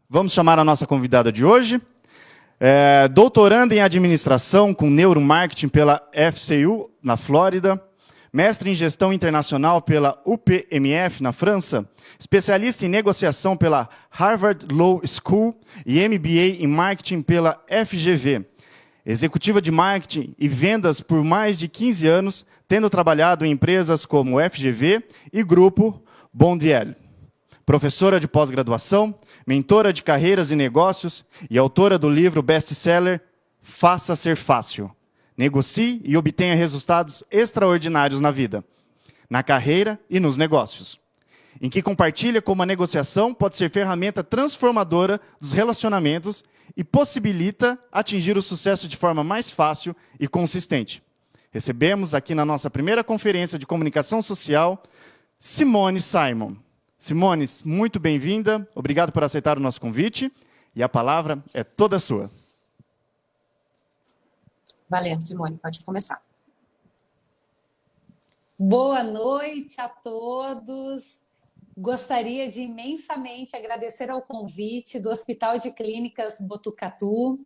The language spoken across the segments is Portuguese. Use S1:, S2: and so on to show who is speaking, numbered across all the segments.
S1: Vamos chamar a nossa convidada de hoje. Doutoranda em administração com neuromarketing pela FCU, na Flórida. Mestre em gestão internacional pela UPMF, na França. Especialista em negociação pela Harvard Law School e MBA em marketing pela FGV. Executiva de marketing e vendas por mais de 15 anos, tendo trabalhado em empresas como FGV e Grupo Bondiel. Professora de pós-graduação, mentora de carreiras e negócios e autora do livro best-seller Faça Ser Fácil. Negocie e obtenha resultados extraordinários na vida, na carreira e nos negócios. Em que compartilha como a negociação pode ser ferramenta transformadora dos relacionamentos e possibilita atingir o sucesso de forma mais fácil e consistente. Recebemos aqui na nossa primeira conferência de comunicação social, Simone Simon. Simone, muito bem-vinda. Obrigado por aceitar o nosso convite. E a palavra é toda sua.
S2: Valendo, Simone, pode começar.
S3: Boa noite a todos. Gostaria de imensamente agradecer ao convite do Hospital de Clínicas Botucatu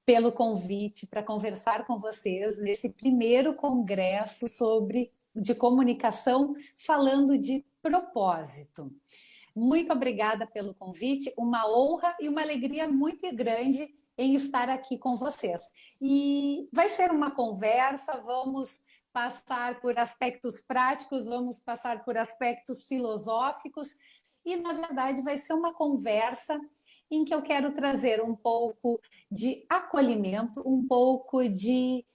S3: pelo convite para conversar com vocês nesse primeiro congresso de comunicação falando de propósito. Muito obrigada pelo convite, uma honra e uma alegria muito grande em estar aqui com vocês. E vai ser uma conversa, vamos passar por aspectos práticos, vamos passar por aspectos filosóficos e, na verdade, vai ser uma conversa em que eu quero trazer um pouco de acolhimento, um pouco de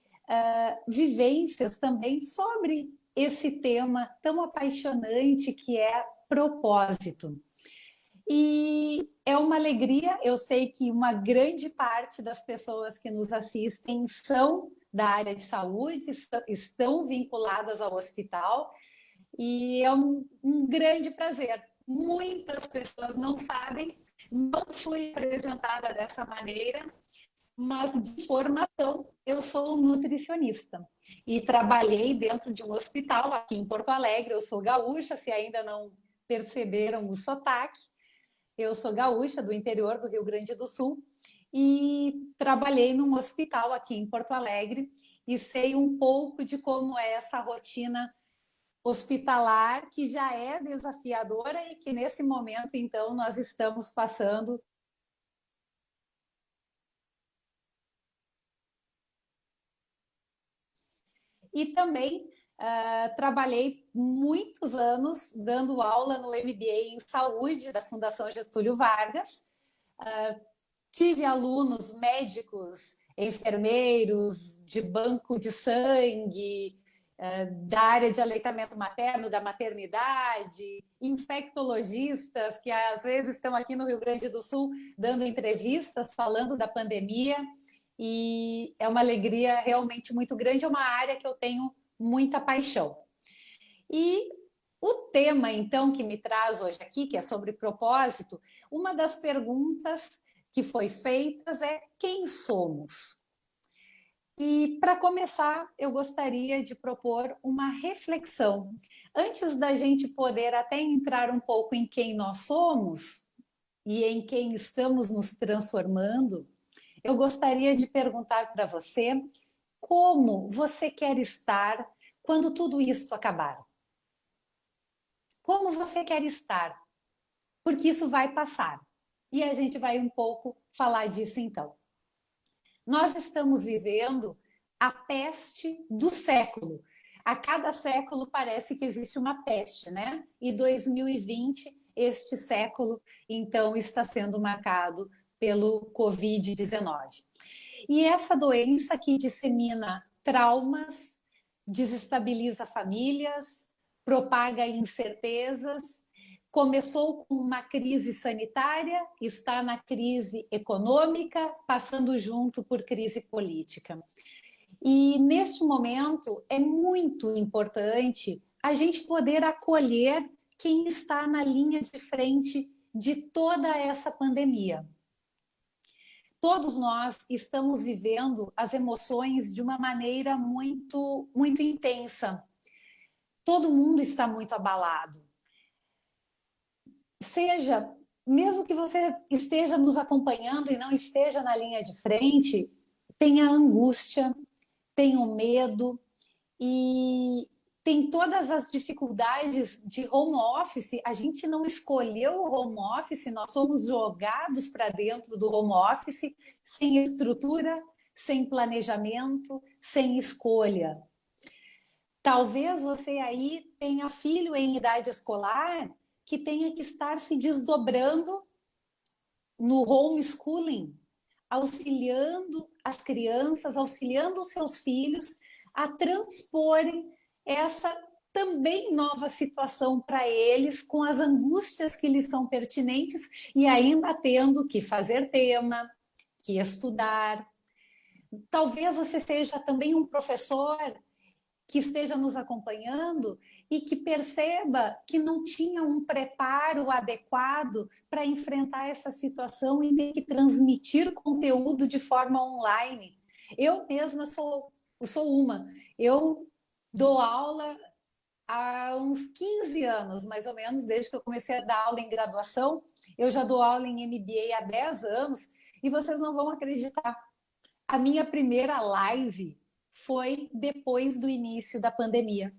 S3: vivências também sobre esse tema tão apaixonante que é propósito. E é uma alegria, eu sei que uma grande parte das pessoas que nos assistem são da área de saúde, estão vinculadas ao hospital, e é um grande prazer. Muitas pessoas não sabem, não fui apresentada dessa maneira, mas de formação eu sou nutricionista e trabalhei dentro de um hospital aqui em Porto Alegre. Eu sou gaúcha, se ainda não perceberam o sotaque. Eu sou gaúcha do interior do Rio Grande do Sul e trabalhei num hospital aqui em Porto Alegre e sei um pouco de como é essa rotina hospitalar, que já é desafiadora e que nesse momento, então, nós estamos passando. E também trabalhei muitos anos dando aula no MBA em Saúde da Fundação Getúlio Vargas. Tive alunos médicos, enfermeiros, de banco de sangue, da área de aleitamento materno, da maternidade, infectologistas que às vezes estão aqui no Rio Grande do Sul dando entrevistas falando da pandemia. E é uma alegria realmente muito grande, é uma área que eu tenho muita paixão. E o tema, então, que me traz hoje aqui, que é sobre propósito, uma das perguntas que foi feitas é: quem somos? E, para começar, eu gostaria de propor uma reflexão. Antes da gente poder até entrar um pouco em quem nós somos e em quem estamos nos transformando, eu gostaria de perguntar para você como você quer estar quando tudo isso acabar. Como você quer estar? Porque isso vai passar. E a gente vai um pouco falar disso então. Nós estamos vivendo a peste do século. A cada século parece que existe uma peste, né? E 2020, este século, então, está sendo marcado pelo Covid-19. E essa doença que dissemina traumas, desestabiliza famílias, propaga incertezas, começou com uma crise sanitária, está na crise econômica, passando junto por crise política. E neste momento é muito importante a gente poder acolher quem está na linha de frente de toda essa pandemia. Todos nós estamos vivendo as emoções de uma maneira muito, muito intensa. Todo mundo está muito abalado. Seja mesmo que você esteja nos acompanhando e não esteja na linha de frente, tem a angústia, tem o medo e tem todas as dificuldades de home office. A gente não escolheu o home office, nós somos jogados para dentro do home office sem estrutura, sem planejamento, sem escolha. Talvez você aí tenha filho em idade escolar que tenha que estar se desdobrando no homeschooling, auxiliando as crianças, auxiliando os seus filhos a transporem essa também nova situação para eles, com as angústias que lhes são pertinentes e ainda tendo que fazer tema, que estudar. Talvez você seja também um professor que esteja nos acompanhando e que perceba que não tinha um preparo adequado para enfrentar essa situação e ter que transmitir conteúdo de forma online. Eu mesma sou uma. Eu dou aula há uns 15 anos, mais ou menos, desde que eu comecei a dar aula em graduação. Eu já dou aula em MBA há 10 anos e vocês não vão acreditar. A minha primeira live foi depois do início da pandemia.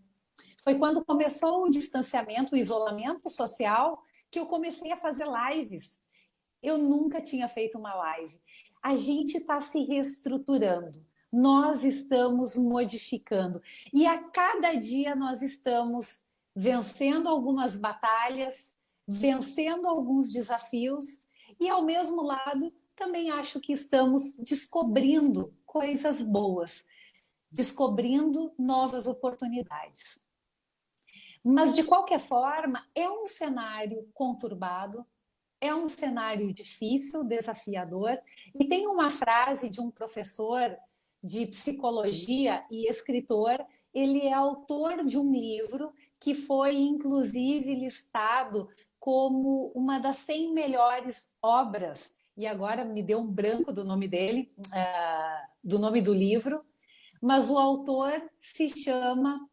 S3: Foi quando começou o distanciamento, o isolamento social, que eu comecei a fazer lives. Eu nunca tinha feito uma live. A gente está se reestruturando, nós estamos modificando. E a cada dia nós estamos vencendo algumas batalhas, vencendo alguns desafios, e ao mesmo lado, também acho que estamos descobrindo coisas boas, descobrindo novas oportunidades. Mas, de qualquer forma, é um cenário conturbado, é um cenário difícil, desafiador, e tem uma frase de um professor de psicologia e escritor, ele é autor de um livro que foi, inclusive, listado como uma das 100 melhores obras, e agora me deu um branco do nome dele, do nome do livro, mas o autor se chama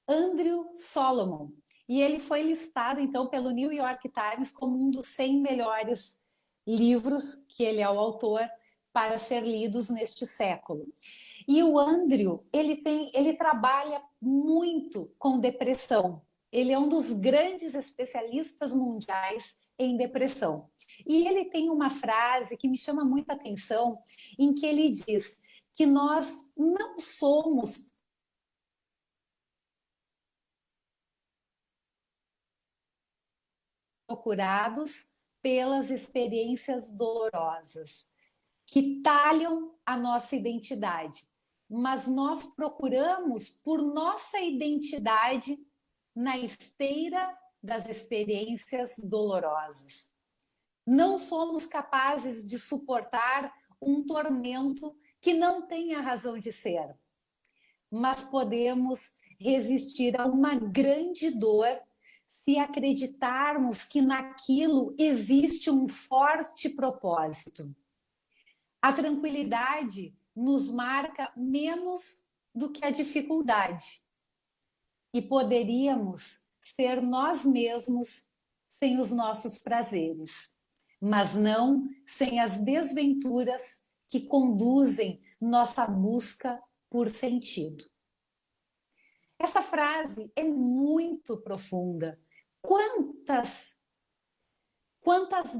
S3: Andrew Solomon. E ele foi listado, então, pelo New York Times como um dos 100 melhores livros, que ele é o autor, para ser lidos neste século. E o Andrew, ele trabalha muito com depressão. Ele é um dos grandes especialistas mundiais em depressão. E ele tem uma frase que me chama muita atenção, em que ele diz que nós não somos procurados pelas experiências dolorosas que talham a nossa identidade, mas nós procuramos por nossa identidade na esteira das experiências dolorosas. Não somos capazes de suportar um tormento que não tem a razão de ser, mas podemos resistir a uma grande dor se acreditarmos que naquilo existe um forte propósito. A tranquilidade nos marca menos do que a dificuldade. E poderíamos ser nós mesmos sem os nossos prazeres, mas não sem as desventuras que conduzem nossa busca por sentido. Essa frase é muito profunda. Quantas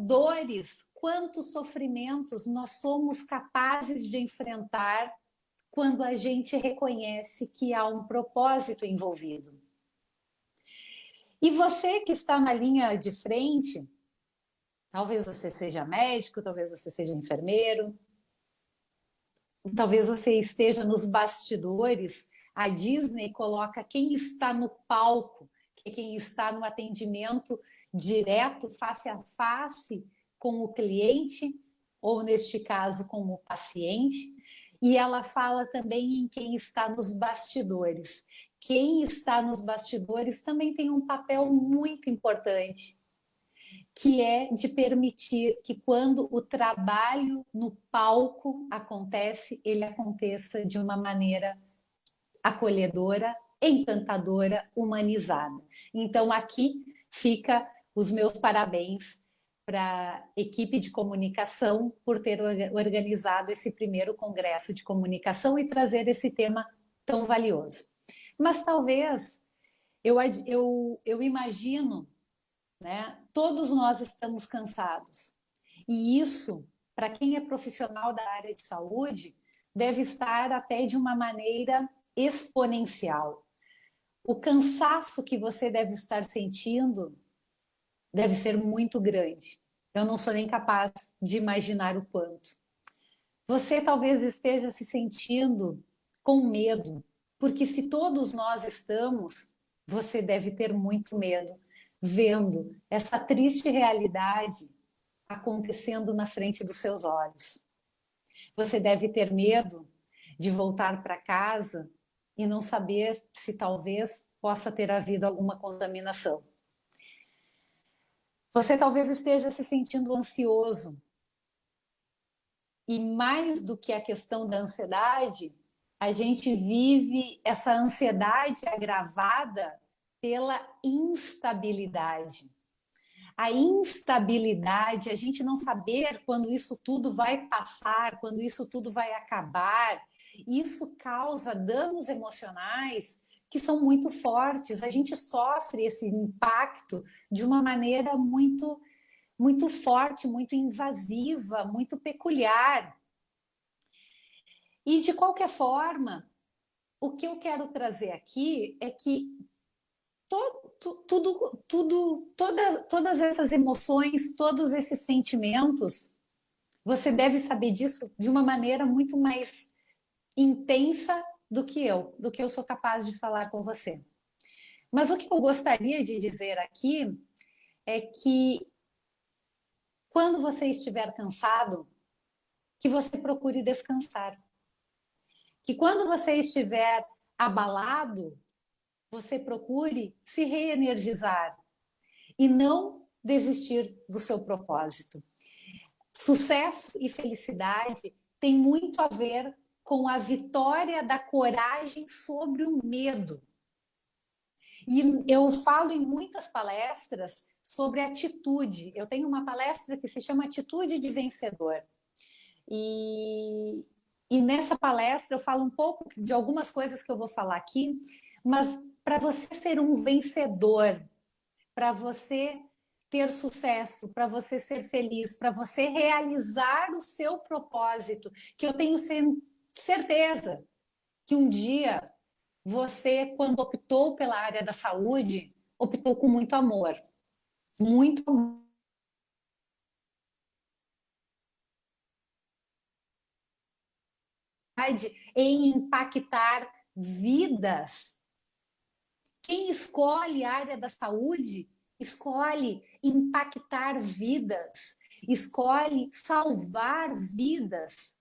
S3: dores, quantos sofrimentos nós somos capazes de enfrentar quando a gente reconhece que há um propósito envolvido. E você que está na linha de frente, talvez você seja médico, talvez você seja enfermeiro, talvez você esteja nos bastidores. A Disney coloca quem está no palco, que é quem está no atendimento direto, face a face com o cliente, ou neste caso com o paciente, e ela fala também em quem está nos bastidores. Quem está nos bastidores também tem um papel muito importante, que é de permitir que quando o trabalho no palco acontece, ele aconteça de uma maneira acolhedora, encantadora, humanizada. Então aqui fica os meus parabéns para a equipe de comunicação por ter organizado esse primeiro congresso de comunicação e trazer esse tema tão valioso. Mas talvez eu imagino, né? Todos nós estamos cansados. E isso, para quem é profissional da área de saúde, deve estar até de uma maneira exponencial. O cansaço que você deve estar sentindo deve ser muito grande. Eu não sou nem capaz de imaginar o quanto. Você talvez esteja se sentindo com medo, porque se todos nós estamos, você deve ter muito medo, vendo essa triste realidade acontecendo na frente dos seus olhos. Você deve ter medo de voltar para casa e não saber se talvez possa ter havido alguma contaminação. Você talvez esteja se sentindo ansioso. E mais do que a questão da ansiedade, a gente vive essa ansiedade agravada pela instabilidade. A instabilidade, a gente não saber quando isso tudo vai passar, quando isso tudo vai acabar, isso causa danos emocionais que são muito fortes. A gente sofre esse impacto de uma maneira muito forte, muito invasiva, muito peculiar. E de qualquer forma, o que eu quero trazer aqui é que todas essas emoções, todos esses sentimentos, você deve saber disso de uma maneira muito mais intensa do que eu sou capaz de falar com você. Mas o que eu gostaria de dizer aqui é que quando você estiver cansado, que você procure descansar. Que quando você estiver abalado, você procure se reenergizar e não desistir do seu propósito. Sucesso e felicidade tem muito a ver com a vitória da coragem sobre o medo. E eu falo em muitas palestras sobre atitude. Eu tenho uma palestra que se chama Atitude de Vencedor. E nessa palestra eu falo um pouco de algumas coisas que eu vou falar aqui, mas para você ser um vencedor, para você ter sucesso, para você ser feliz, para você realizar o seu propósito, que eu tenho certeza que um dia você, quando optou pela área da saúde, optou com muito amor em impactar vidas. Quem escolhe a área da saúde, escolhe impactar vidas, escolhe salvar vidas.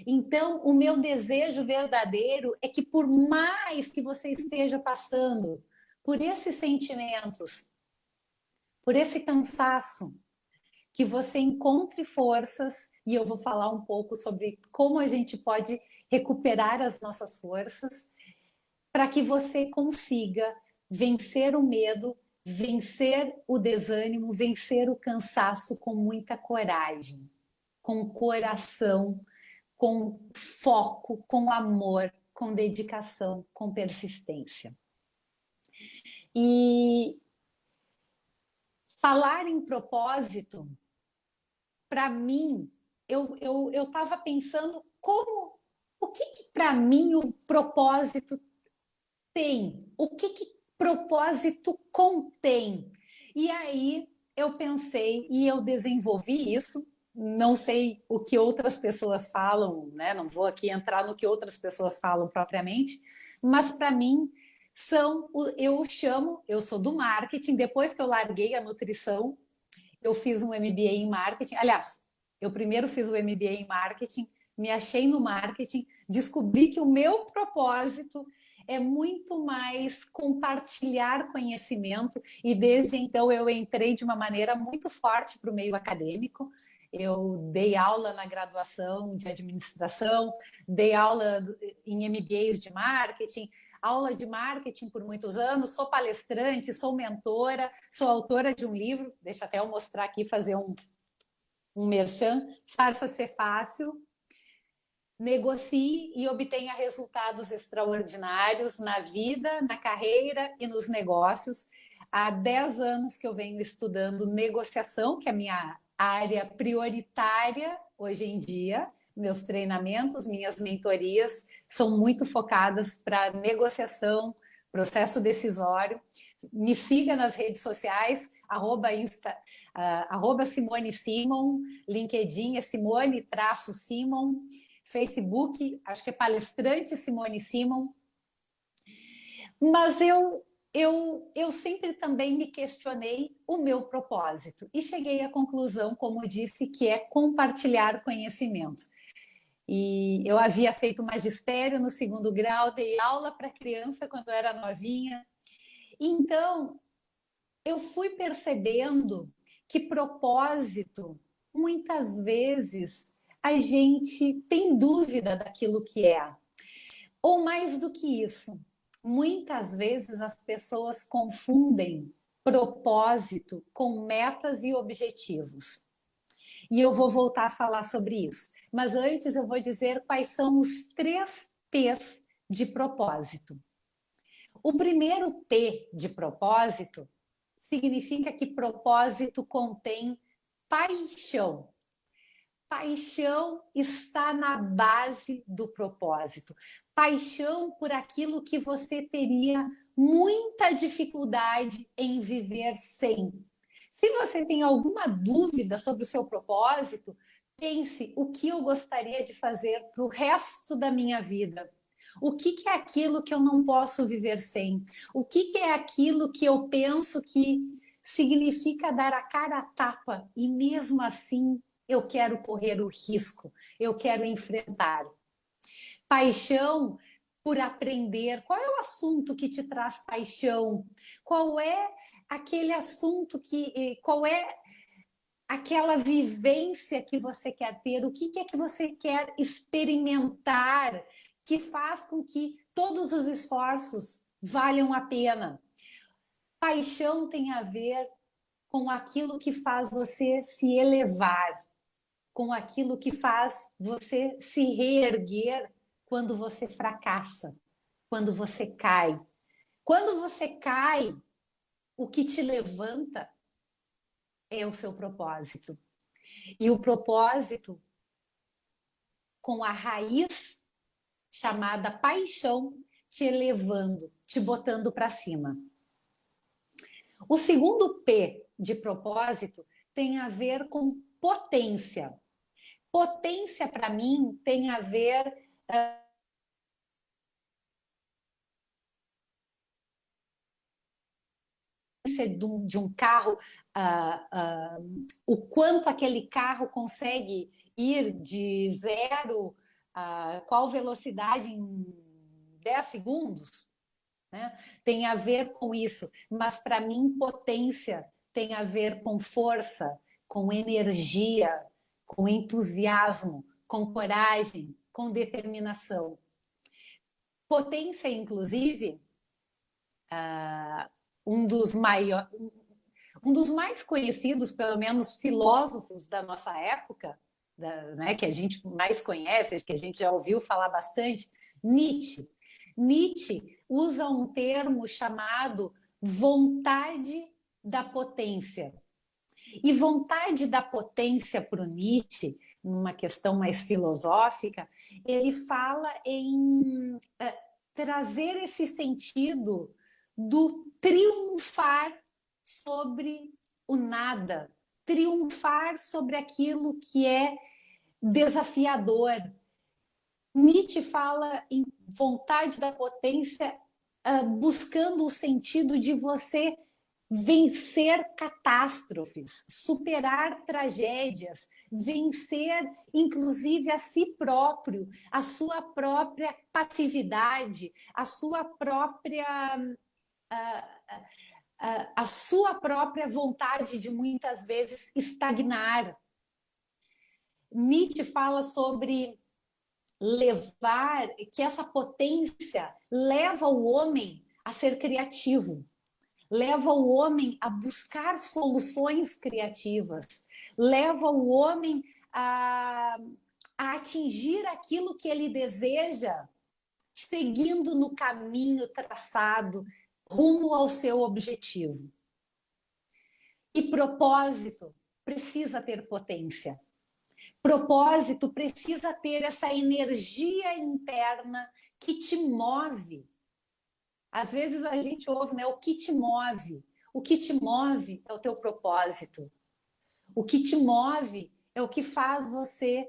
S3: Então, o meu desejo verdadeiro é que, por mais que você esteja passando por esses sentimentos, por esse cansaço, que você encontre forças, e eu vou falar um pouco sobre como a gente pode recuperar as nossas forças, para que você consiga vencer o medo, vencer o desânimo, vencer o cansaço com muita coragem, com coração, com foco, com amor, com dedicação, com persistência. E falar em propósito, para mim, eu estava pensando o que para mim o propósito tem, o que propósito contém. E aí eu pensei e eu desenvolvi isso. Não sei o que outras pessoas falam, né? Não vou aqui entrar no que outras pessoas falam propriamente, mas para mim eu sou do marketing. Depois que eu larguei a nutrição, eu fiz um MBA em marketing. Aliás, eu primeiro fiz o MBA em marketing, me achei no marketing, descobri que o meu propósito é muito mais compartilhar conhecimento, e desde então eu entrei de uma maneira muito forte para o meio acadêmico. Eu dei aula na graduação de administração, dei aula em MBAs de marketing, aula de marketing por muitos anos, sou palestrante, sou mentora, sou autora de um livro, deixa até eu mostrar aqui, fazer um merchan, faça ser fácil, negocie e obtenha resultados extraordinários na vida, na carreira e nos negócios. Há 10 anos que eu venho estudando negociação, que é a minha área prioritária hoje em dia. Meus treinamentos, minhas mentorias são muito focadas para negociação, processo decisório. Me siga nas redes sociais, arroba Simone Simon, LinkedIn é Simone-Simon, Facebook, acho que é palestrante Simone Simon. Mas eu sempre também me questionei o meu propósito e cheguei à conclusão, como disse, que é compartilhar conhecimento. E eu havia feito magistério no 2º grau, dei aula para criança quando eu era novinha. Então, eu fui percebendo que propósito, muitas vezes, a gente tem dúvida daquilo que é. Ou mais do que isso, muitas vezes as pessoas confundem propósito com metas e objetivos. E eu vou voltar a falar sobre isso. Mas antes eu vou dizer quais são os 3 P's de propósito. O primeiro P de propósito significa que propósito contém paixão. Paixão está na base do propósito. Paixão por aquilo que você teria muita dificuldade em viver sem. Se você tem alguma dúvida sobre o seu propósito, pense o que eu gostaria de fazer para o resto da minha vida. O que é aquilo que eu não posso viver sem? O que é aquilo que eu penso que significa dar a cara a tapa e mesmo assim eu quero correr o risco, eu quero enfrentar. Paixão por aprender. Qual é o assunto que te traz paixão? Qual é aquele assunto qual é aquela vivência que você quer ter? O que é que você quer experimentar que faz com que todos os esforços valham a pena? Paixão tem a ver com aquilo que faz você se elevar, com aquilo que faz você se reerguer quando você fracassa, quando você cai. Quando você cai, o que te levanta é o seu propósito. E o propósito, com a raiz chamada paixão, te elevando, te botando para cima. O segundo P de propósito tem a ver com potência. Potência, para mim, tem a ver de um carro, o quanto aquele carro consegue ir de 0 a qual velocidade em 10 segundos, né? Tem a ver com isso, mas para mim potência tem a ver com força, com energia, com entusiasmo, com coragem, com determinação. Potência, inclusive, um dos mais conhecidos, pelo menos filósofos da nossa época, né, que a gente mais conhece, que a gente já ouviu falar bastante, Nietzsche. Nietzsche usa um termo chamado vontade da potência. E vontade da potência para o Nietzsche, numa questão mais filosófica, ele fala em trazer esse sentido do triunfar sobre o nada, triunfar sobre aquilo que é desafiador. Nietzsche fala em vontade da potência, buscando o sentido de você vencer catástrofes, superar tragédias, vencer inclusive a si próprio, a sua própria passividade, a sua própria vontade de muitas vezes estagnar. Nietzsche fala sobre levar, que essa potência leva o homem a ser criativo, leva o homem a buscar soluções criativas, leva o homem a atingir aquilo que ele deseja, seguindo no caminho traçado rumo ao seu objetivo. E propósito precisa ter potência. Propósito precisa ter essa energia interna que te move. Às vezes a gente ouve, né? O que te move? O que te move é o teu propósito. O que te move é o que faz você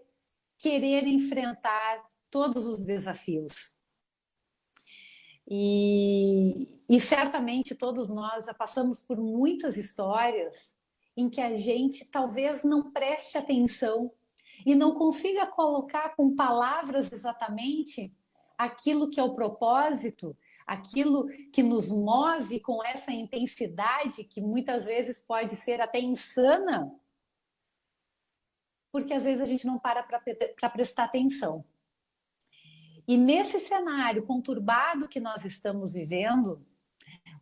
S3: querer enfrentar todos os desafios. E certamente todos nós já passamos por muitas histórias em que a gente talvez não preste atenção e não consiga colocar com palavras exatamente aquilo que é o propósito, aquilo que nos move com essa intensidade que muitas vezes pode ser até insana, porque às vezes a gente não para prestar atenção. E nesse cenário conturbado que nós estamos vivendo,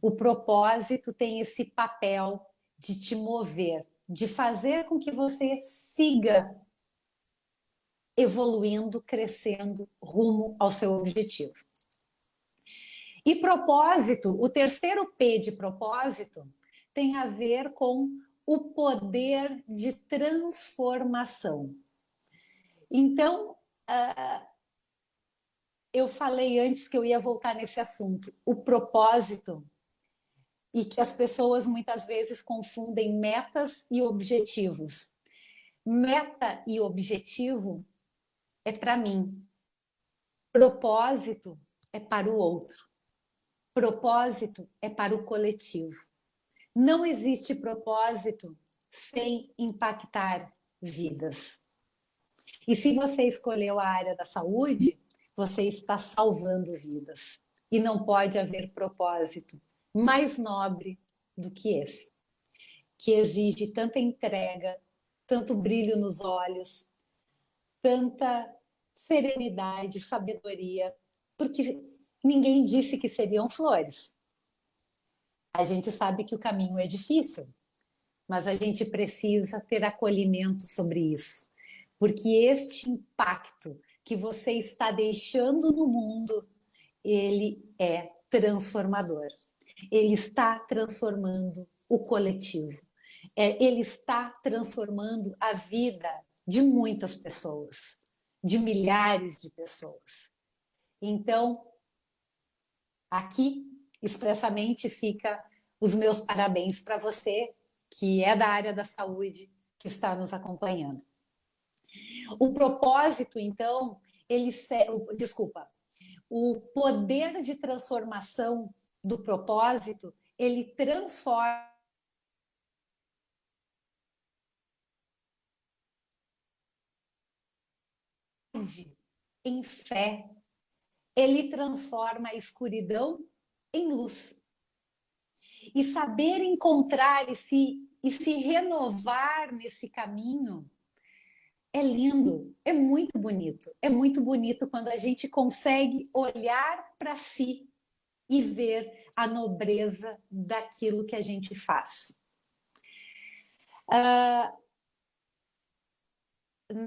S3: o propósito tem esse papel de te mover, de fazer com que você siga evoluindo, crescendo rumo ao seu objetivo. E propósito, o terceiro P de propósito, tem a ver com o poder de transformação. Então, eu falei antes que eu ia voltar nesse assunto, o propósito, e que as pessoas muitas vezes confundem metas e objetivos. Meta e objetivo é para mim, propósito é para o outro, propósito é para o coletivo. Não existe propósito sem impactar vidas. E se você escolheu a área da saúde, você está salvando vidas. E não pode haver propósito mais nobre do que esse, que exige tanta entrega, tanto brilho nos olhos, tanta serenidade, sabedoria, porque ninguém disse que seriam flores. A gente sabe que o caminho é difícil, mas a gente precisa ter acolhimento sobre isso, porque este impacto que você está deixando no mundo, ele é transformador. Ele está transformando o coletivo. Ele está transformando a vida de muitas pessoas, de milhares de pessoas. Então, aqui, expressamente, fica os meus parabéns para você, que é da área da saúde, que está nos acompanhando. O propósito, então, o poder de transformação do propósito, ele transforma em fé, ele transforma a escuridão em luz. E saber encontrar e se renovar nesse caminho é lindo, é muito bonito. É muito bonito quando a gente consegue olhar para si e ver a nobreza daquilo que a gente faz.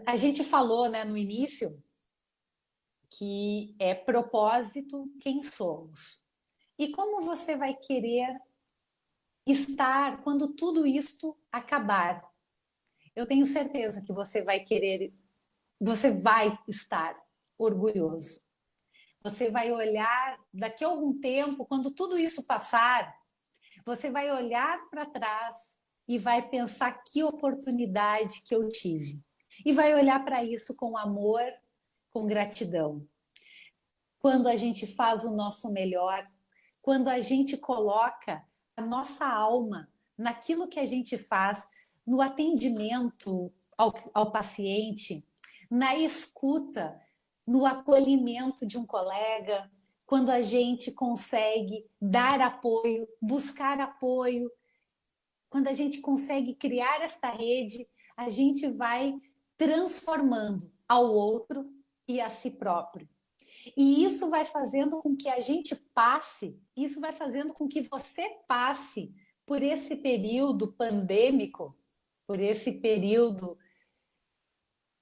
S3: A gente falou, né, no início que é propósito quem somos. E como você vai querer estar quando tudo isto acabar? Eu tenho certeza que você vai estar orgulhoso. Você vai olhar daqui a algum tempo, quando tudo isso passar, você vai olhar para trás e vai pensar que oportunidade que eu tive. E vai olhar para isso com amor, com gratidão. Quando a gente faz o nosso melhor, quando a gente coloca a nossa alma naquilo que a gente faz, no atendimento ao paciente, na escuta, no acolhimento de um colega, quando a gente consegue dar apoio, buscar apoio, quando a gente consegue criar esta rede, a gente vai transformando ao outro e a si próprio. E isso vai fazendo com que a gente passe, isso vai fazendo com que você passe por esse período pandêmico, por esse período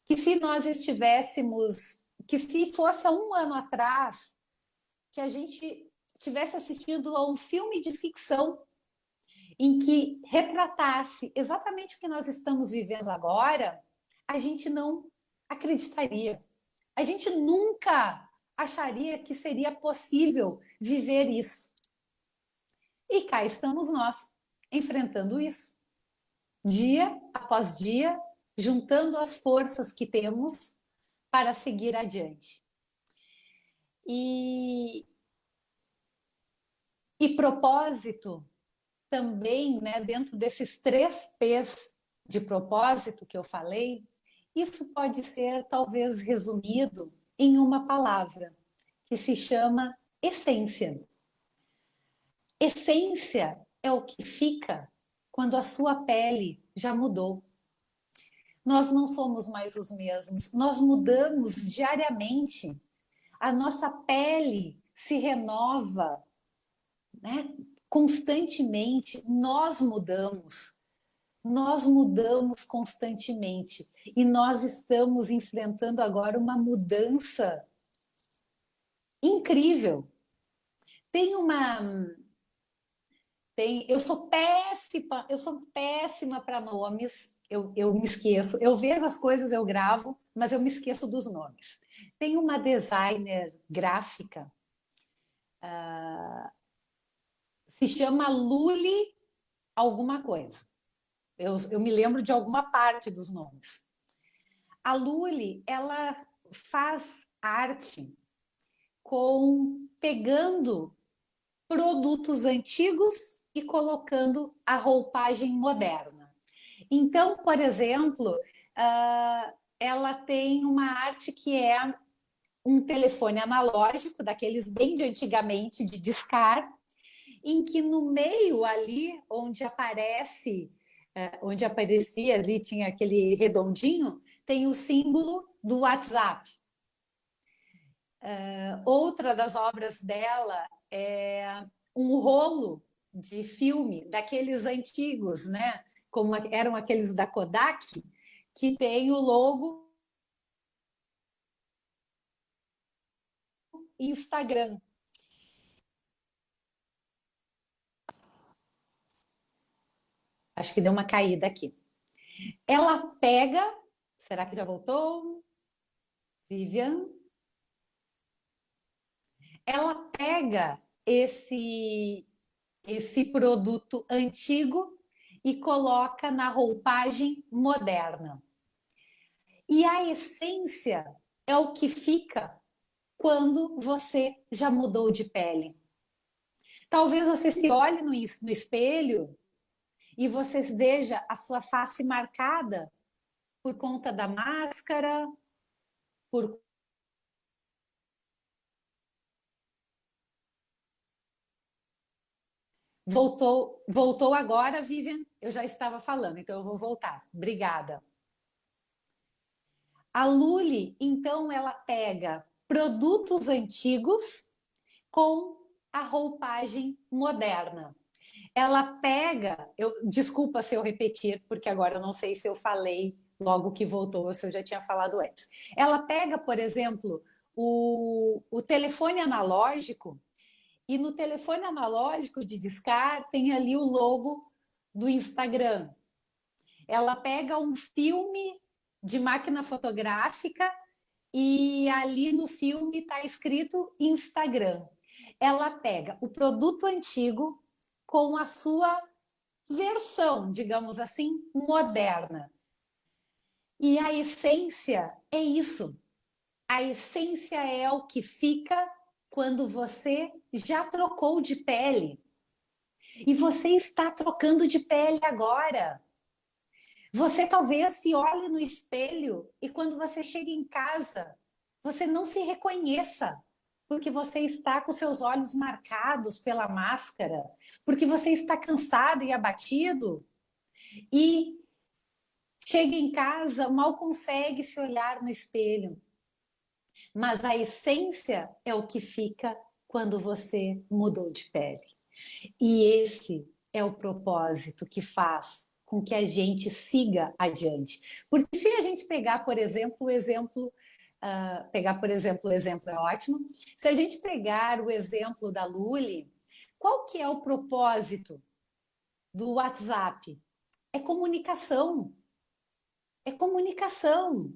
S3: que se nós estivéssemos, que se fosse há um ano atrás, que a gente tivesse assistido a um filme de ficção em que retratasse exatamente o que nós estamos vivendo agora, a gente não acreditaria. A gente nunca acharia que seria possível viver isso. E cá estamos nós, enfrentando isso, dia após dia, juntando as forças que temos para seguir adiante. E propósito também, né, dentro desses 3 P's de propósito que eu falei, isso pode ser talvez resumido em uma palavra, que se chama essência. Essência é o que fica quando a sua pele já mudou. Nós não somos mais os mesmos, nós mudamos diariamente. A nossa pele se renova, né? Constantemente, nós mudamos constantemente e nós estamos enfrentando agora uma mudança incrível. Eu sou péssima para nomes, eu me esqueço. Eu vejo as coisas, eu gravo, mas eu me esqueço dos nomes. Tem uma designer gráfica, se chama Luli alguma coisa. Eu me lembro de alguma parte dos nomes. A Luli, ela faz arte pegando produtos antigos e colocando a roupagem moderna. Então, por exemplo, ela tem uma arte que é um telefone analógico, daqueles bem de antigamente, de discar, em que no meio ali, onde aparecia ali, tinha aquele redondinho, tem o símbolo do WhatsApp. Outra das obras dela é um rolo de filme daqueles antigos, né? Como eram aqueles da Kodak, que tem o logo Instagram. Acho que deu uma caída aqui. Ela pega. Será que já voltou? Vivian? Ela pega esse produto antigo e coloca na roupagem moderna. E a essência é o que fica quando você já mudou de pele. Talvez você se olhe no espelho e você veja a sua face marcada por conta da máscara, por Voltou agora, Vivian. Eu já estava falando, então eu vou voltar. Obrigada. A Luli, então, ela pega produtos antigos com a roupagem moderna. Ela pega, desculpa se eu repetir, porque agora eu não sei se eu falei logo que voltou ou se eu já tinha falado antes. Ela pega, por exemplo, o telefone analógico, e no telefone analógico de discar tem ali o logo do Instagram. Ela pega um filme de máquina fotográfica e ali no filme está escrito Instagram. Ela pega o produto antigo com a sua versão, digamos assim, moderna. E a essência é isso. A essência é o que fica quando você já trocou de pele. E você está trocando de pele agora. Você talvez se olhe no espelho e quando você chega em casa, você não se reconheça, porque você está com seus olhos marcados pela máscara, porque você está cansado e abatido e chega em casa, mal consegue se olhar no espelho. Mas a essência é o que fica quando você mudou de pele. E esse é o propósito que faz com que a gente siga adiante. Porque se a gente pegar, por exemplo, o exemplo, o exemplo é ótimo. Se a gente pegar o exemplo da Luli, qual que é o propósito do WhatsApp? É comunicação. É comunicação.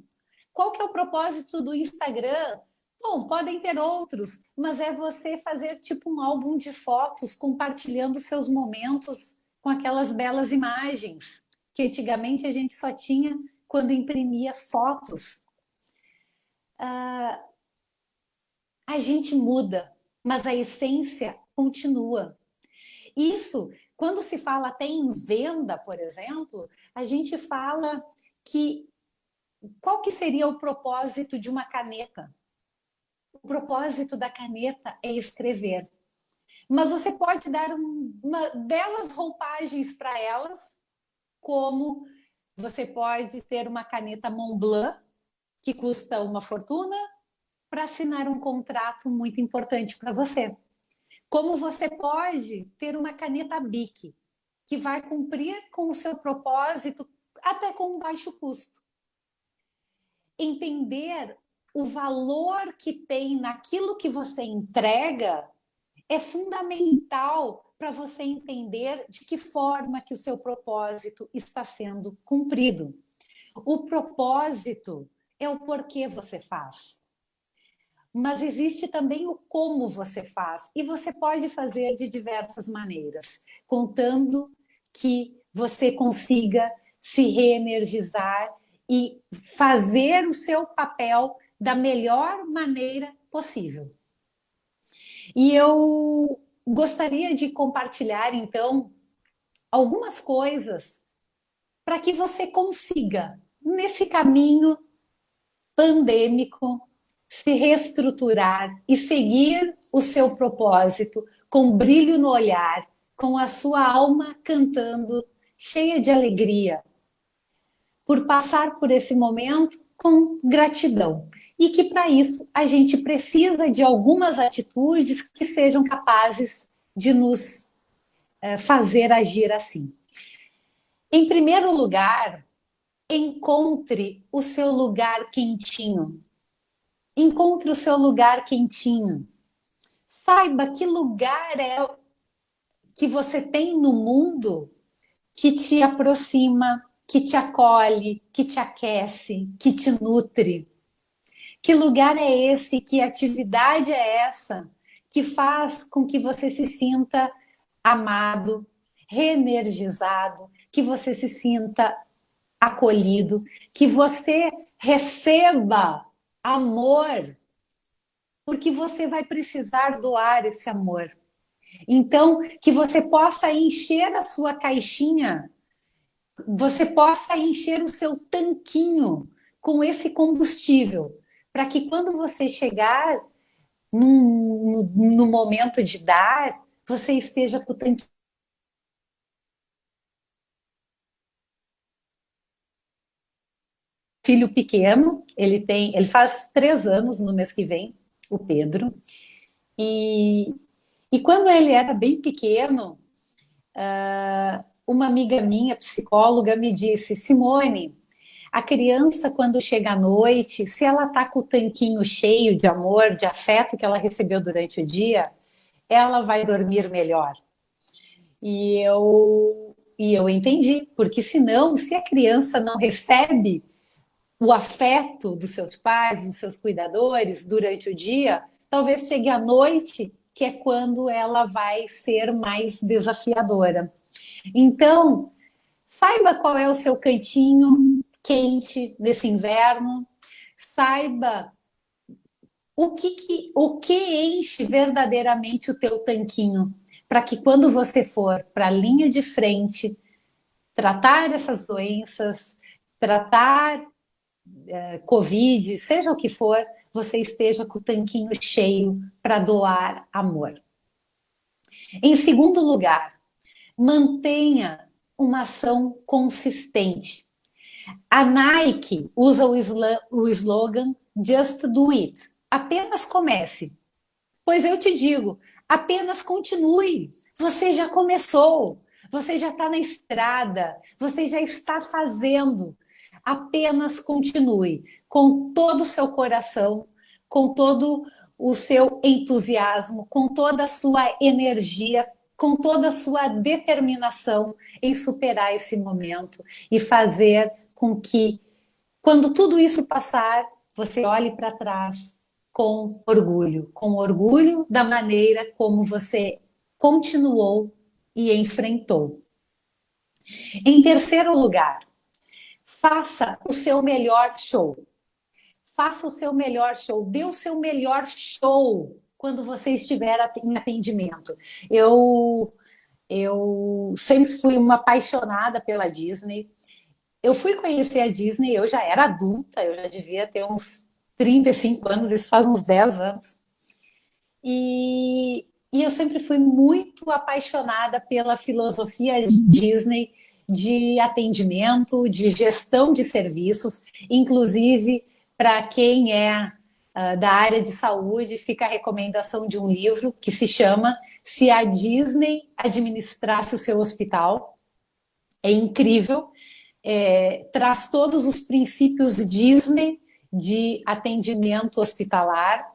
S3: Qual que é o propósito do Instagram? Bom, podem ter outros, mas é você fazer tipo um álbum de fotos compartilhando seus momentos com aquelas belas imagens que antigamente a gente só tinha quando imprimia fotos. A gente muda, mas a essência continua. Isso, quando se fala até em venda, por exemplo, a gente fala que qual que seria o propósito de uma caneta? O propósito da caneta é escrever. Mas você pode dar belas roupagens para elas, como você pode ter uma caneta Montblanc, que custa uma fortuna, para assinar um contrato muito importante para você. Como você pode ter uma caneta Bic, que vai cumprir com o seu propósito até com um baixo custo. Entender o valor que tem naquilo que você entrega é fundamental para você entender de que forma que o seu propósito está sendo cumprido. O propósito é o porquê você faz. Mas existe também o como você faz. E você pode fazer de diversas maneiras, contando que você consiga se reenergizar e fazer o seu papel da melhor maneira possível. E eu gostaria de compartilhar, então, algumas coisas para que você consiga, nesse caminho pandêmico, se reestruturar e seguir o seu propósito com brilho no olhar, com a sua alma cantando, cheia de alegria, por passar por esse momento com gratidão. E que para isso a gente precisa de algumas atitudes que sejam capazes de nos fazer agir assim. Em primeiro lugar, encontre o seu lugar quentinho. Encontre o seu lugar quentinho. Saiba que lugar é que você tem no mundo que te aproxima, que te acolhe, que te aquece, que te nutre. Que lugar é esse? Que atividade é essa que faz com que você se sinta amado, reenergizado, que você se sinta acolhido, que você receba amor, porque você vai precisar doar esse amor. Então, que você possa encher a sua caixinha, você possa encher o seu tanquinho com esse combustível, para que quando você chegar no momento de dar, você esteja com o tanquinho. Filho pequeno, ele faz 3 anos no mês que vem, o Pedro, e, e quando ele era bem pequeno, uma amiga minha, psicóloga, me disse: Simone, a criança, quando chega à noite, se ela está com o tanquinho cheio de amor, de afeto que ela recebeu durante o dia, ela vai dormir melhor. E eu entendi, porque senão, se a criança não recebe o afeto dos seus pais, dos seus cuidadores durante o dia, talvez chegue à noite, que é quando ela vai ser mais desafiadora. Então, saiba qual é o seu cantinho quente nesse inverno, saiba o que enche verdadeiramente o teu tanquinho, para que quando você for para a linha de frente, tratar essas doenças, tratar Covid, seja o que for, você esteja com o tanquinho cheio para doar amor. Em segundo lugar, mantenha uma ação consistente. A Nike usa o slogan Just Do It. apenas comece. Pois eu te digo, apenas continue. Você já começou, você já está na estrada, você já está fazendo. Apenas continue com todo o seu coração, com todo o seu entusiasmo, com toda a sua energia, com toda a sua determinação em superar esse momento e fazer com que, quando tudo isso passar, você olhe para trás com orgulho da maneira como você continuou e enfrentou. Em terceiro lugar, faça o seu melhor show. Faça o seu melhor show, dê o seu melhor show quando você estiver em atendimento. Eu sempre fui uma apaixonada pela Disney. Eu fui conhecer a Disney, eu já era adulta, eu já devia ter uns 35 anos, isso faz uns 10 anos. E eu sempre fui muito apaixonada pela filosofia Disney de atendimento, de gestão de serviços, inclusive para quem é da área de saúde, fica a recomendação de um livro que se chama Se a Disney Administrasse o Seu Hospital. É incrível, traz todos os princípios Disney de atendimento hospitalar.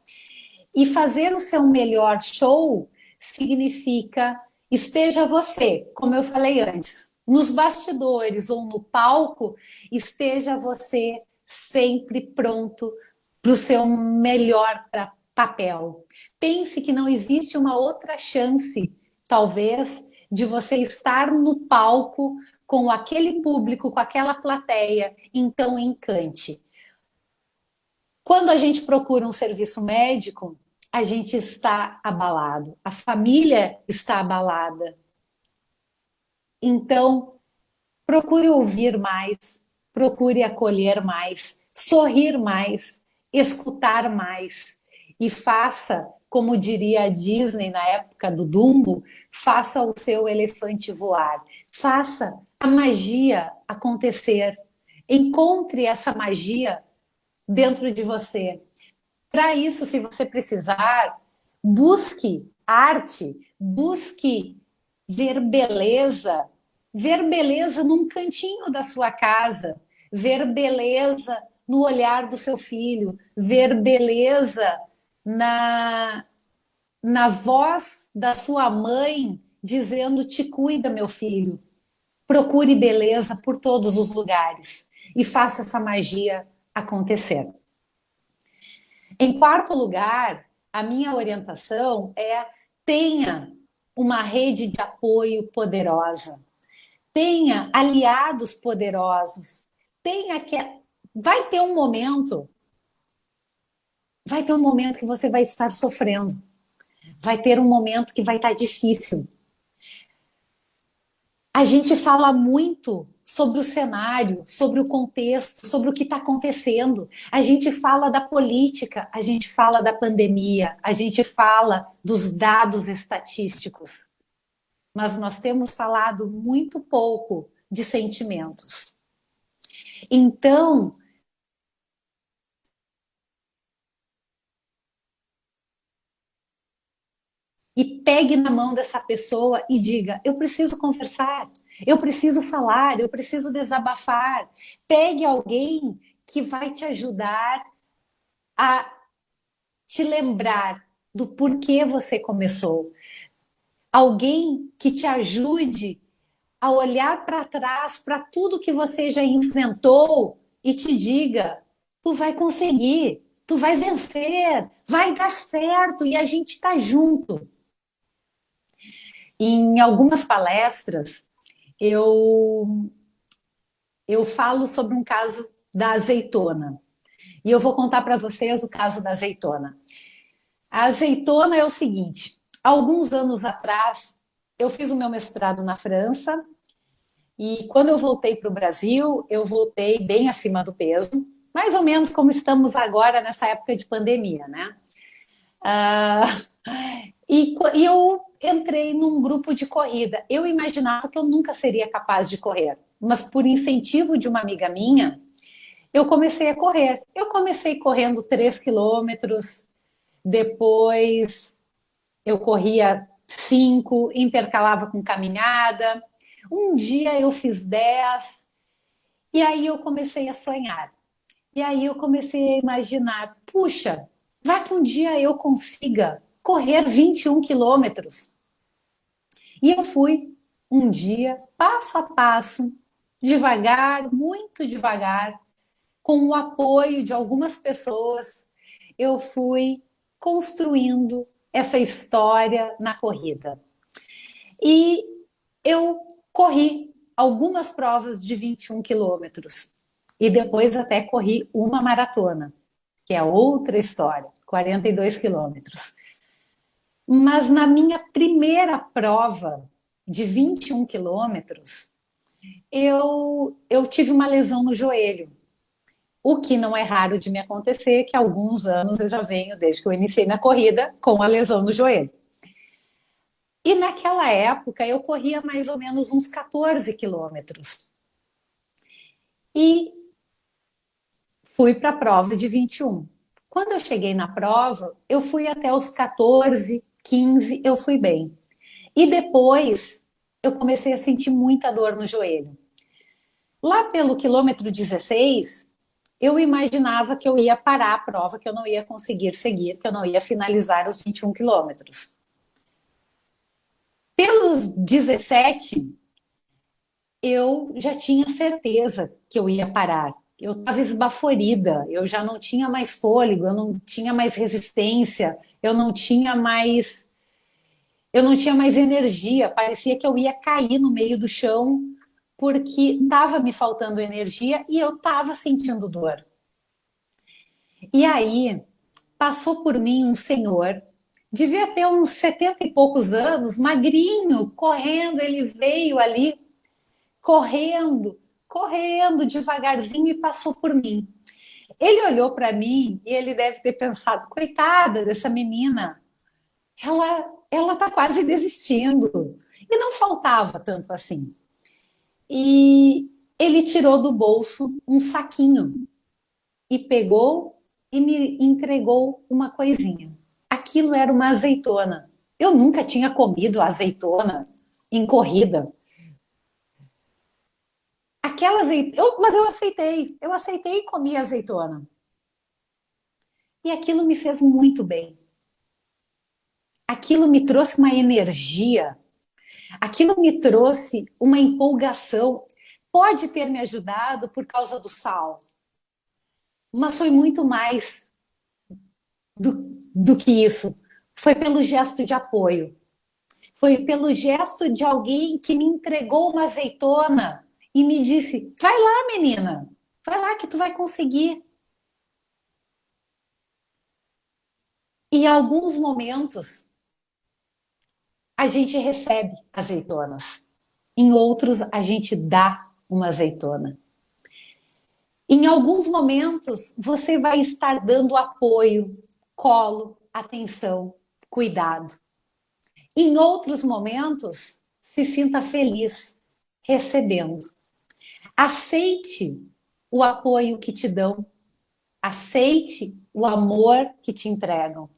S3: E fazer o seu melhor show significa esteja você, como eu falei antes, nos bastidores ou no palco, esteja você sempre pronto para o seu melhor papel. Pense que não existe uma outra chance, talvez, de você estar no palco com aquele público, com aquela plateia, então encante. Quando a gente procura um serviço médico, a gente está abalado, a família está abalada. Então, procure ouvir mais, procure acolher mais, sorrir mais, escutar mais e faça, como diria a Disney na época do Dumbo, faça o seu elefante voar, faça a magia acontecer, encontre essa magia dentro de você. Para isso, se você precisar, busque arte, busque ver beleza num cantinho da sua casa, ver beleza no olhar do seu filho, ver beleza na voz da sua mãe dizendo: te cuida, meu filho. Procure beleza por todos os lugares e faça essa magia acontecer. Em quarto lugar, a minha orientação é: tenha uma rede de apoio poderosa, tenha aliados poderosos, vai ter um momento que você vai estar sofrendo, vai ter um momento que vai estar difícil. A gente fala muito sobre o cenário, sobre o contexto, sobre o que está acontecendo. A gente fala da política, a gente fala da pandemia, a gente fala dos dados estatísticos. Mas nós temos falado muito pouco de sentimentos. Então, e pegue na mão dessa pessoa e diga: eu preciso conversar, eu preciso falar, eu preciso desabafar. Pegue alguém que vai te ajudar a te lembrar do porquê você começou. Alguém que te ajude a olhar para trás, para tudo que você já enfrentou e te diga: tu vai conseguir, tu vai vencer, vai dar certo e a gente está junto. Em algumas palestras, eu falo sobre um caso da azeitona. E eu vou contar para vocês o caso da azeitona. A azeitona é o seguinte: alguns anos atrás, eu fiz o meu mestrado na França e quando eu voltei para o Brasil, eu voltei bem acima do peso, mais ou menos como estamos agora nessa época de pandemia, né? E eu entrei num grupo de corrida. Eu imaginava que eu nunca seria capaz de correr, mas por incentivo de uma amiga minha, eu comecei a correr. Eu comecei correndo 3 quilômetros, depois eu corria 5, intercalava com caminhada. Um dia eu fiz 10, e aí eu comecei a sonhar. E aí eu comecei a imaginar, puxa, vai que um dia eu consiga correr 21 quilômetros. E eu fui um dia, passo a passo, devagar, muito devagar, com o apoio de algumas pessoas, eu fui construindo essa história na corrida. E eu corri algumas provas de 21 quilômetros. E depois até corri uma maratona, que é outra história, 42 quilômetros. Mas na minha primeira prova de 21 quilômetros, eu tive uma lesão no joelho. O que não é raro de me acontecer, que há alguns anos eu já venho, desde que eu iniciei na corrida, com a lesão no joelho. E naquela época eu corria mais ou menos uns 14 quilômetros. E fui para a prova de 21. Quando eu cheguei na prova, eu fui até os 14, 15, eu fui bem. E depois eu comecei a sentir muita dor no joelho. Lá pelo quilômetro 16, eu imaginava que eu ia parar a prova, que eu não ia conseguir seguir, que eu não ia finalizar os 21 quilômetros. Pelos 17, eu já tinha certeza que eu ia parar. Eu estava esbaforida, eu já não tinha mais fôlego, eu não tinha mais resistência, eu não tinha mais energia. Parecia que eu ia cair no meio do chão porque estava me faltando energia e eu estava sentindo dor. E aí passou por mim um senhor, devia ter uns 70 e poucos anos, magrinho, correndo, ele veio ali correndo, correndo devagarzinho e passou por mim. Ele olhou para mim e ele deve ter pensado, coitada dessa menina, ela tá quase desistindo. E não faltava tanto assim. E ele tirou do bolso um saquinho e pegou e me entregou uma coisinha. Aquilo era uma azeitona. Eu nunca tinha comido azeitona em corrida. Aquela azeitona, mas eu aceitei e comi azeitona. E aquilo me fez muito bem. Aquilo me trouxe uma energia, aquilo me trouxe uma empolgação. Pode ter me ajudado por causa do sal, mas foi muito mais do que isso. Foi pelo gesto de apoio. Foi pelo gesto de alguém que me entregou uma azeitona e me disse: vai lá, menina, vai lá que tu vai conseguir. E em alguns momentos a gente recebe azeitonas, em outros a gente dá uma azeitona. Em alguns momentos você vai estar dando apoio, colo, atenção, cuidado. Em outros momentos, se sinta feliz recebendo. Aceite o apoio que te dão, aceite o amor que te entregam.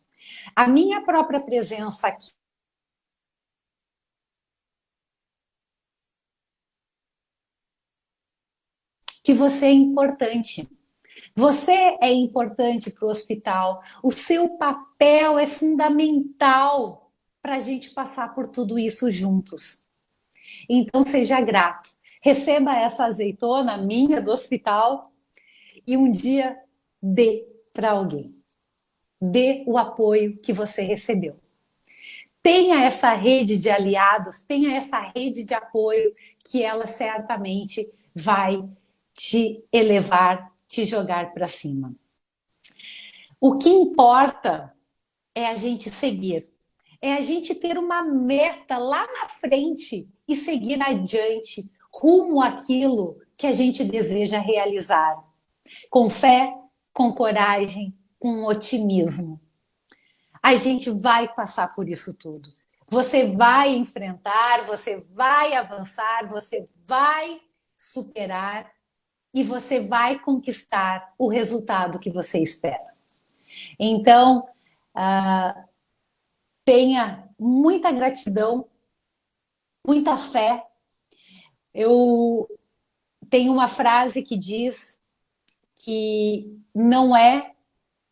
S3: A minha própria presença aqui que você é importante. Você é importante para o hospital. O seu papel é fundamental para a gente passar por tudo isso juntos. Então, seja grato. Receba essa azeitona minha do hospital e um dia dê para alguém. Dê o apoio que você recebeu. Tenha essa rede de aliados, tenha essa rede de apoio que ela certamente vai te elevar, te jogar para cima. O que importa é a gente seguir, é a gente ter uma meta lá na frente e seguir adiante, rumo àquilo que a gente deseja realizar. Com fé, com coragem, com otimismo. A gente vai passar por isso tudo. Você vai enfrentar, você vai avançar, você vai superar e você vai conquistar o resultado que você espera. Então, tenha muita gratidão, muita fé. Eu tenho uma frase que diz que não é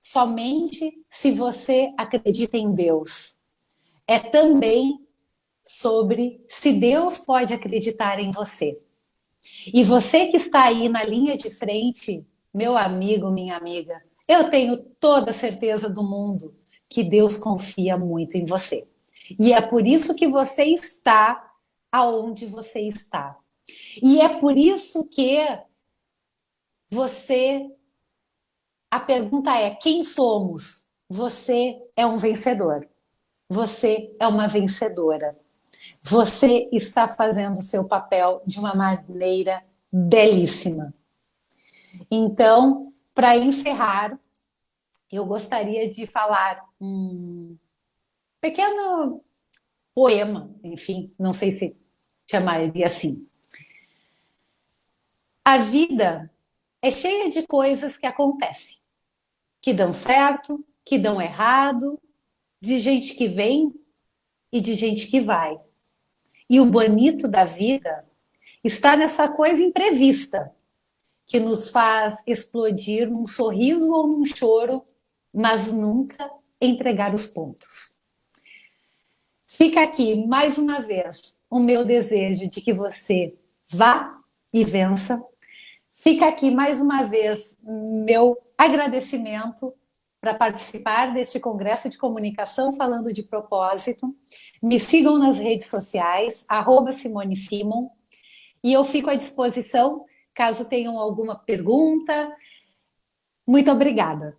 S3: somente se você acredita em Deus, é também sobre se Deus pode acreditar em você. E você que está aí na linha de frente, meu amigo, minha amiga, eu tenho toda a certeza do mundo que Deus confia muito em você. E é por isso que você está aonde você está. E é por isso que a pergunta é: quem somos? Você é um vencedor. Você é uma vencedora. Você está fazendo o seu papel de uma maneira belíssima. Então, para encerrar, eu gostaria de falar um pequeno poema, enfim, não sei se chamaria assim. A vida é cheia de coisas que acontecem, que dão certo, que dão errado, de gente que vem e de gente que vai. E o bonito da vida está nessa coisa imprevista, que nos faz explodir num sorriso ou num choro, mas nunca entregar os pontos. Fica aqui, mais uma vez, o meu desejo de que você vá e vença. Fica aqui, mais uma vez, meu agradecimento para participar deste Congresso de Comunicação falando de propósito. Me sigam nas redes sociais, @SimoneSimon, e eu fico à disposição caso tenham alguma pergunta. Muito obrigada.